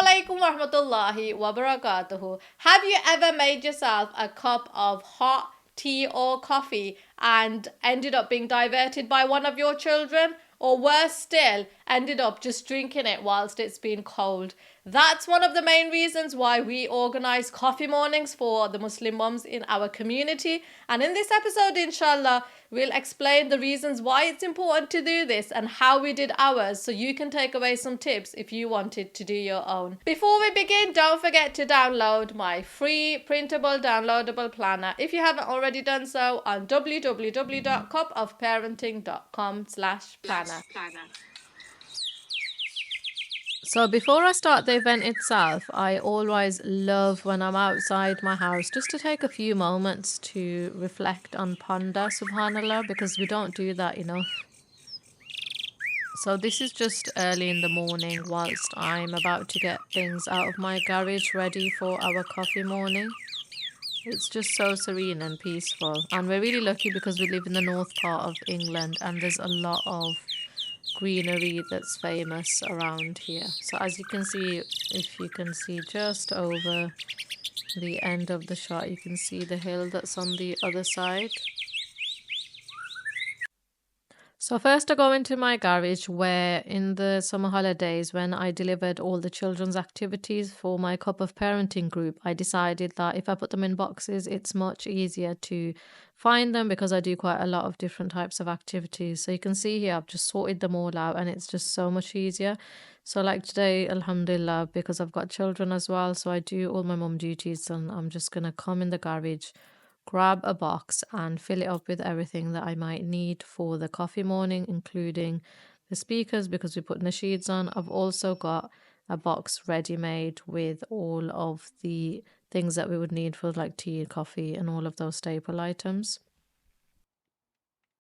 alaikum warahmatullahi wabarakatuh. Have you ever made yourself a cup of hot tea or coffee and ended up being diverted by one of your children? Or worse still, ended up just drinking it whilst it's been cold? That's one of the main reasons why we organize coffee mornings for the Muslim mums in our community. And in this episode, inshallah, we'll explain the reasons why it's important to do this and how we did ours so you can take away some tips if you wanted to do your own. Before we begin, don't forget to download my free printable downloadable planner if you haven't already done so on www.cupofparenting.com/planner. So before I start the event itself, I always love when I'm outside my house just to take a few moments to reflect on ponder, subhanallah, because we don't do that enough. So this is just early in the morning whilst I'm about to get things out of my garage ready for our coffee morning. It's just so serene and peaceful, and we're really lucky because we live in the north part of England and there's a lot of greenery that's famous around here. So as you can see, if you can see just over the end of the shot, you can see the hill that's on the other side. So first I go into my garage where in the summer holidays when I delivered all the children's activities for my Cup of Parenting group, I decided that if I put them in boxes, it's much easier to find them because I do quite a lot of different types of activities. So you can see here, I've just sorted them all out and it's just so much easier. So like today, alhamdulillah, because I've got children as well, so I do all my mum duties and I'm just going to come in the garage, grab a box and fill it up with everything that I might need for the coffee morning, including the speakers because we're putting the sheets on. I've also got a box ready made with all of the things that we would need for like tea and coffee and all of those staple items.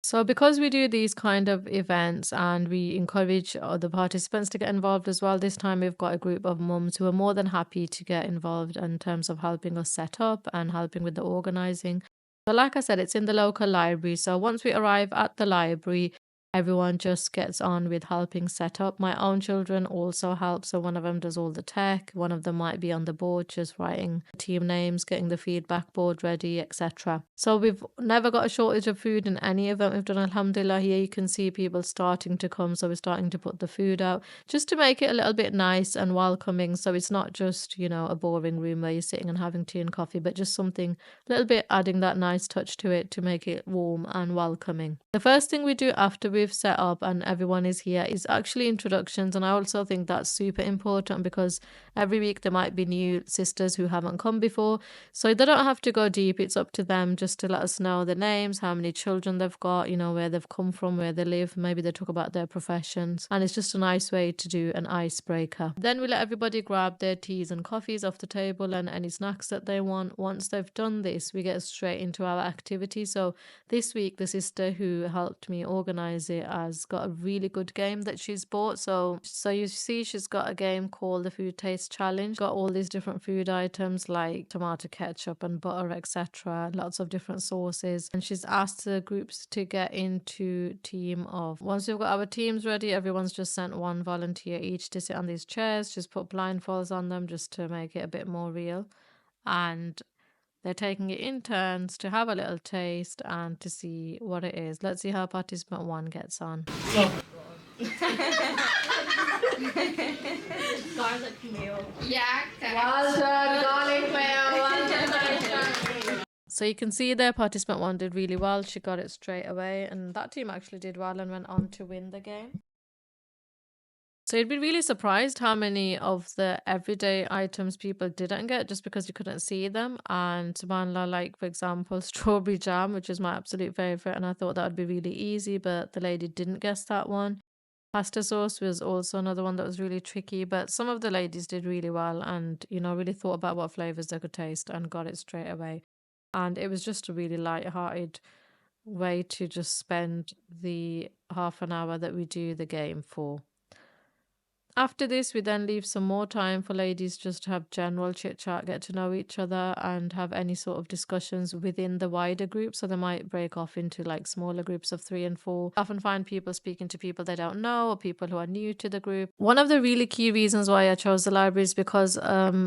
So because we do these kind of events and we encourage the participants to get involved as well, this time we've got a group of mums who are more than happy to get involved in terms of helping us set up and helping with the organizing. So like I said, it's in the local library. So once we arrive at the library, everyone just gets on with helping set up. My own children also help. So one of them does all the tech. One of them might be on the board just writing team names, getting the feedback board ready, etc. So we've never got a shortage of food in any event we've done, alhamdulillah. Here you can see people starting to come. So we're starting to put the food out just to make it a little bit nice and welcoming. So it's not just, a boring room where you're sitting and having tea and coffee, but just something a little bit adding that nice touch to it to make it warm and welcoming. The first thing we do after we've set up and everyone is here is actually introductions, and I also think that's super important because every week there might be new sisters who haven't come before, so they don't have to go deep. It's up to them just to let us know their names, how many children they've got, where they've come from, where they live. Maybe they talk about their professions, and it's just a nice way to do an icebreaker. Then we let everybody grab their teas and coffees off the table and any snacks that they want. Once they've done this, we get straight into our activity. So this week, the sister who helped me organize it has got a really good game that she's bought. So you see, she's got a game called the Food Taste Challenge. Got all these different food items like tomato ketchup and butter, etc. Lots of different sauces. And she's asked the groups to get into team of. Once we've got our teams ready, everyone's just sent one volunteer each to sit on these chairs. Just put blindfolds on them just to make it a bit more real. And they're taking it in turns to have a little taste and to see what it is. Let's see how participant one gets on. Garlic meal. Yeah, well done, garlic mayo. So you can see there participant one did really well. She got it straight away, and that team actually did well and went on to win the game. So you'd be really surprised how many of the everyday items people didn't get just because you couldn't see them. And subhanAllah, like for example, strawberry jam, which is my absolute favorite, and I thought that would be really easy, but the lady didn't guess that one. Pasta sauce was also another one that was really tricky, but some of the ladies did really well and, really thought about what flavors they could taste and got it straight away. And it was just a really light-hearted way to just spend the half an hour that we do the game for. After this, we then leave some more time for ladies just to have general chit chat, get to know each other, and have any sort of discussions within the wider group. So they might break off into like smaller groups of 3 and 4. I often find people speaking to people they don't know or people who are new to the group. One of the really key reasons why I chose the library is because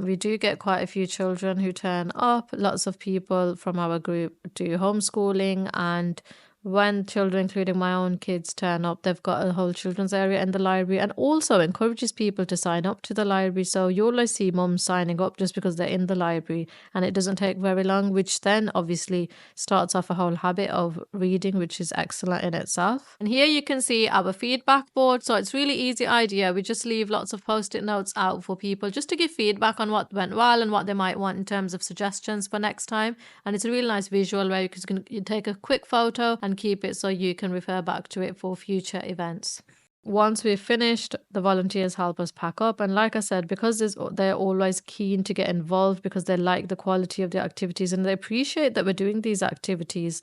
we do get quite a few children who turn up. Lots of people from our group do homeschooling, and when children, including my own kids, turn up, they've got a whole children's area in the library, and also encourages people to sign up to the library. So you'll always see mums signing up just because they're in the library, and it doesn't take very long, which then obviously starts off a whole habit of reading, which is excellent in itself. And here you can see our feedback board. So it's really easy idea. We just leave lots of post-it notes out for people just to give feedback on what went well and what they might want in terms of suggestions for next time. And it's a really nice visual where you take a quick photo and keep it so you can refer back to it for future events. Once we've finished, the volunteers help us pack up. And like I said, because they're always keen to get involved because they like the quality of the activities and they appreciate that we're doing these activities,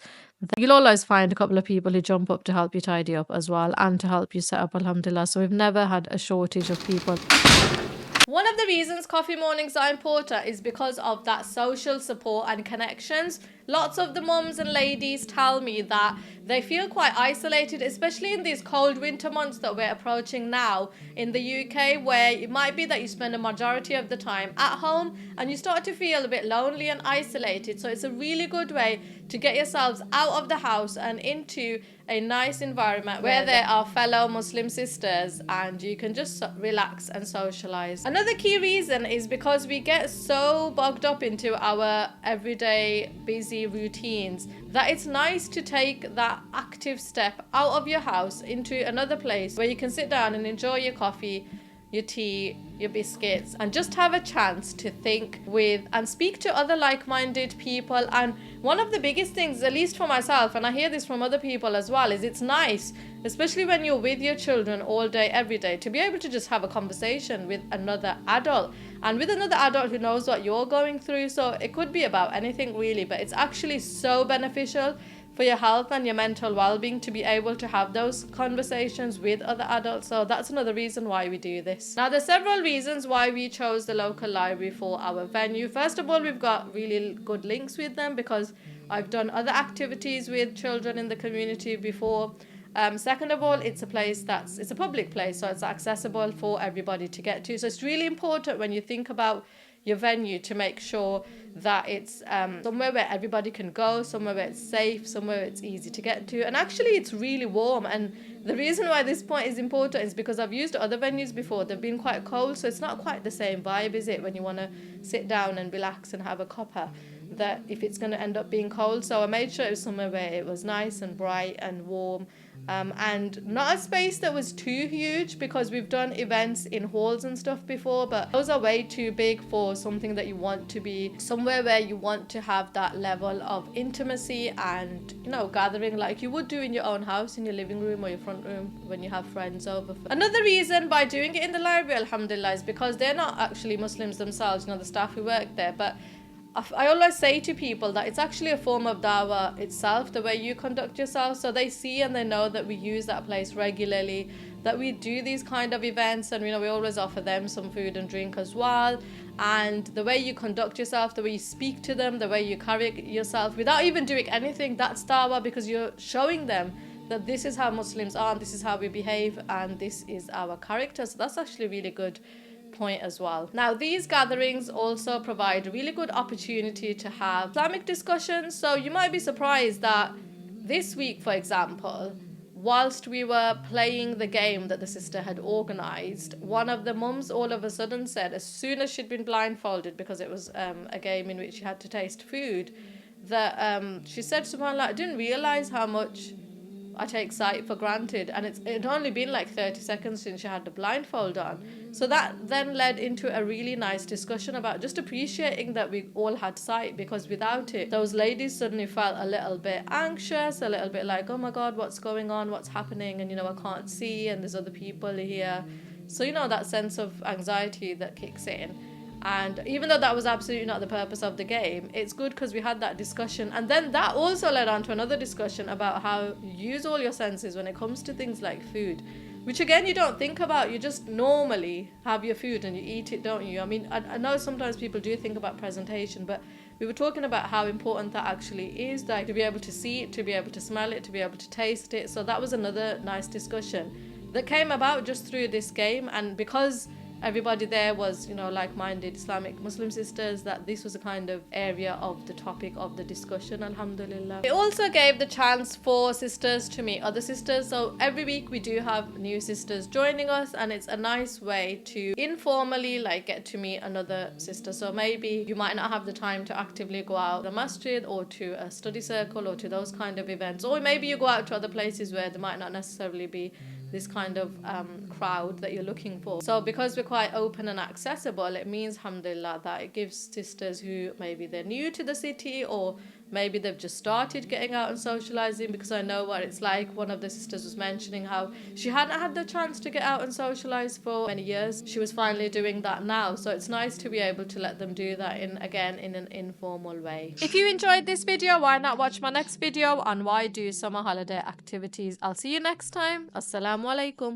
you'll always find a couple of people who jump up to help you tidy up as well and to help you set up, alhamdulillah. So we've never had a shortage of people. One of the reasons coffee mornings are important is because of that social support and connections. Lots of the mums and ladies tell me that they feel quite isolated, especially in these cold winter months that we're approaching now in the UK, where it might be that you spend a majority of the time at home and you start to feel a bit lonely and isolated. So it's a really good way to get yourselves out of the house and into a nice environment where there are fellow Muslim sisters and you can just relax and socialize. Another key reason is because we get so bogged up into our everyday busy routines that it's nice to take that active step out of your house into another place where you can sit down and enjoy your coffee, your tea, your biscuits, and just have a chance to think with and speak to other like-minded people. And one of the biggest things, at least for myself, and I hear this from other people as well, is it's nice, especially when you're with your children all day, every day, to be able to just have a conversation with another adult and with another adult who knows what you're going through. So it could be about anything really, but it's actually so beneficial for your health and your mental well-being to be able to have those conversations with other adults. So that's another reason why we do this. Now, there's several reasons why we chose the local library for our venue. First of all, we've got really good links with them because I've done other activities with children in the community before. Second of all, it's a public place, so it's accessible for everybody to get to. So it's really important when you think about your venue to make sure that it's somewhere where everybody can go, somewhere where it's safe, somewhere where it's easy to get to. And actually it's really warm, and the reason why this point is important is because I've used other venues before. They've been quite cold, so it's not quite the same vibe, is it, when you want to sit down and relax and have a cuppa, that if it's going to end up being cold. So I made sure it was somewhere where it was nice and bright and warm, and not a space that was too huge, because we've done events in halls and stuff before, but those are way too big for something that you want to be somewhere where you want to have that level of intimacy and, you know, gathering like you would do in your own house, in your living room or your front room when you have friends over. Another reason by doing it in the library, alhamdulillah, is because they're not actually Muslims themselves, you know, the staff who work there, but I always say to people that it's actually a form of dawah itself, the way you conduct yourself. So they see and they know that we use that place regularly, that we do these kind of events, and, you know, we always offer them some food and drink as well. And the way you conduct yourself, the way you speak to them, the way you carry yourself without even doing anything, that's dawah, because you're showing them that this is how Muslims are, and this is how we behave, and this is our character. So that's actually really good point as well. Now, these gatherings also provide a really good opportunity to have Islamic discussions. So you might be surprised that this week, for example, whilst we were playing the game that the sister had organized, one of the mums all of a sudden said, as soon as she'd been blindfolded, because it was a game in which you had to taste food, that she said, subhanAllah, I didn't realize how much I take sight for granted, and it'd only been like 30 seconds since she had the blindfold on. So that then led into a really nice discussion about just appreciating that we all had sight, because without it, those ladies suddenly felt a little bit anxious, a little bit like, oh my God, what's going on, what's happening, and, you know, I can't see, and there's other people here. So, you know, that sense of anxiety that kicks in. And even though that was absolutely not the purpose of the game, it's good because we had that discussion. And then that also led on to another discussion about how you use all your senses when it comes to things like food. which again you don't think about. You just normally have your food and you eat it, don't you? I mean, I know sometimes people do think about presentation, but we were talking about how important that actually is, like to be able to see it, to be able to smell it, to be able to taste it. So that was another nice discussion that came about just through this game. And because everybody there was, you know, like-minded Islamic Muslim sisters, that this was a kind of area of the topic of the discussion, alhamdulillah. It also gave the chance for sisters to meet other sisters. So every week we do have new sisters joining us, and it's a nice way to informally like get to meet another sister. So maybe you might not have the time to actively go out to the masjid or to a study circle or to those kind of events, or maybe you go out to other places where there might not necessarily be this kind of crowd that you're looking for. So because we're quite open and accessible, it means, alhamdulillah, that it gives sisters who maybe they're new to the city, or maybe they've just started getting out and socializing, because I know what it's like. One of the sisters was mentioning how she hadn't had the chance to get out and socialize for many years. She was finally doing that now, so it's nice to be able to let them do that in an informal way. If you enjoyed this video, why not watch my next video on why do summer holiday activities. I'll see you next time. Assalamu alaikum.